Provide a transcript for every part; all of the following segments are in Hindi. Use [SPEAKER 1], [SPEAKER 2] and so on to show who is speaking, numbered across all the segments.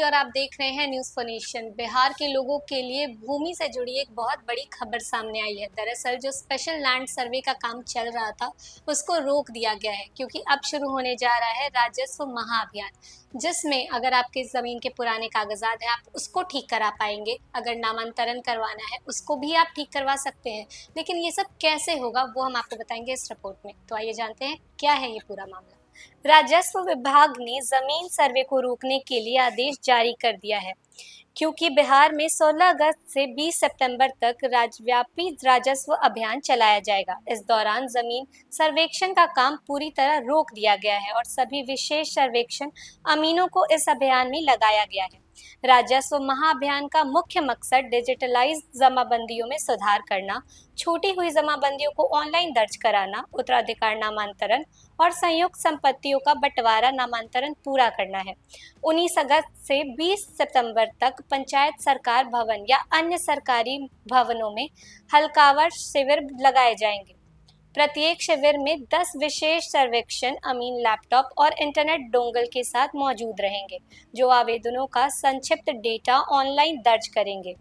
[SPEAKER 1] और आप देख रहे हैं न्यूज़ फॉर नेशन। बिहार के लोगों के लिए भूमि से जुड़ी एक बहुत बड़ी खबर सामने आई है। दरअसल जो स्पेशल लैंड सर्वे का काम चल रहा था उसको रोक दिया गया है, क्योंकि अब शुरू होने जा रहा है राजस्व महाअभियान, जिसमें अगर आपके ज़मीन के पुराने कागजात हैं आप उसको ठीक करा पाएंगे, अगर नामांतरण करवाना है उसको भी आप ठीक करवा सकते हैं। लेकिन ये सब कैसे होगा वो हम आपको बताएंगे इस रिपोर्ट में। तो आइए जानते हैं क्या है ये पूरा मामला। राजस्व विभाग ने जमीन सर्वे को रोकने के लिए आदेश जारी कर दिया है, क्योंकि बिहार में 16 अगस्त से 20 सितंबर तक राज्यव्यापी राजस्व अभियान चलाया जाएगा। इस दौरान जमीन सर्वेक्षण का काम पूरी तरह रोक दिया गया है और सभी विशेष सर्वेक्षण अमीनों को इस अभियान में लगाया गया है। राजस्व महाअभियान का मुख्य मकसद डिजिटलाइज जमाबंदियों में सुधार करना, छूटी हुई जमाबंदियों को ऑनलाइन दर्ज कराना, उत्तराधिकार नामांतरण और संयुक्त संपत्तियों का बंटवारा नामांतरण पूरा करना है। 19 अगस्त से 20 सितंबर तक पंचायत सरकार भवन या अन्य सरकारी भवनों में हल्कावर शिविर लगाए जाएंगे। प्रत्येक शिविर में 10 विशेष सर्वेक्षण अमीन लैपटॉप और इंटरनेट डोंगल के साथ मौजूद रहेंगे, जो आवेदनों का संक्षिप्त डेटा ऑनलाइन दर्ज करेंगे।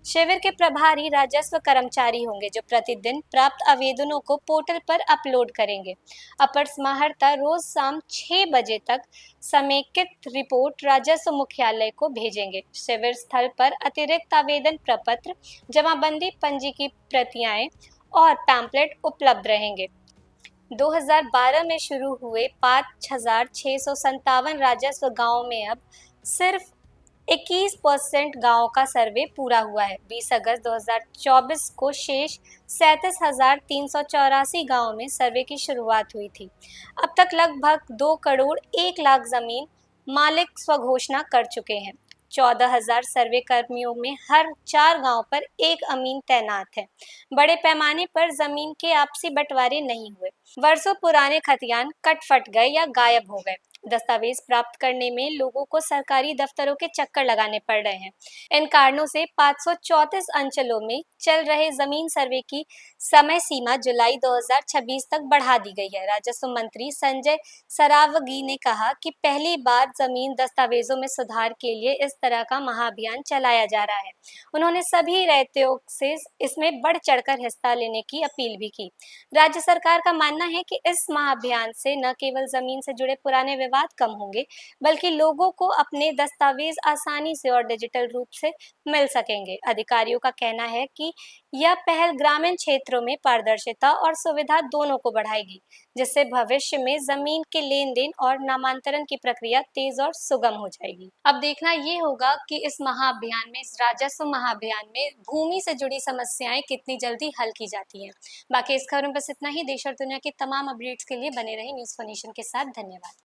[SPEAKER 1] शिविर के प्रभारी राजस्व कर्मचारी होंगे, जो प्रतिदिन प्राप्त आवेदनों को पोर्टल पर अपलोड करेंगे। अपर समाहर्ता रोज शाम 6 बजे तक समेकित रिपोर्ट राजस्व मुख्यालय को भेजेंगे। शिविर स्थल पर अतिरिक्त आवेदन प्रपत्र, जमाबंदी पंजी की प्रतियां और पैम्पलेट उपलब्ध रहेंगे। 2012 में शुरू हुए 5,657 राजस्व गांवों में अब सिर्फ 21% गांवों का सर्वे पूरा हुआ है। 20 अगस्त 2024 को शेष 37,384 गांवों में सर्वे की शुरुआत हुई थी। अब तक लगभग 2 करोड़ 1 लाख जमीन मालिक स्वघोषणा कर चुके हैं। 14,000 सर्वे कर्मियों में हर 4 गांव पर एक अमीन तैनात है। बड़े पैमाने पर जमीन के आपसी बंटवारे नहीं हुए। वर्षों पुराने खतियान कट फट गए या गायब हो गए। दस्तावेज प्राप्त करने में लोगों को सरकारी दफ्तरों के चक्कर लगाने पड़ रहे हैं। इन कारणों से 534 अंचलों में चल रहे जमीन सर्वे की समय सीमा जुलाई 2026 तक बढ़ा दी गई है। राजस्व मंत्री संजय सरावगी ने कहा कि पहली बार जमीन दस्तावेजों में सुधार के लिए इस तरह का महाअभियान चलाया जा रहा है। उन्होंने सभी रैयतों से इसमें बढ़ चढ़कर हिस्सा लेने की अपील भी की। राज्य सरकार का मानना है कि इस महाअभियान से न केवल जमीन से जुड़े पुराने विवाद कम होंगे, बल्कि लोगों को अपने दस्तावेज आसानी से और डिजिटल रूप से मिल सकेंगे। अधिकारियों का कहना है कि यह पहल ग्रामीण क्षेत्रों में पारदर्शिता और सुविधा दोनों को बढ़ाएगी, जिससे भविष्य में जमीन के लेन देन और नामांतरण की प्रक्रिया तेज और सुगम हो जाएगी। अब देखना ये होगा कि इस महाअभियान में, इस राजस्व महाअभियान में भूमि से जुड़ी समस्याएं कितनी जल्दी हल की जाती हैं। बाकी इस खबर में बस इतना ही। देश और दुनिया की तमाम अपडेट्स के लिए बने रहिए न्यूज़ फॉर नेशन के साथ। धन्यवाद।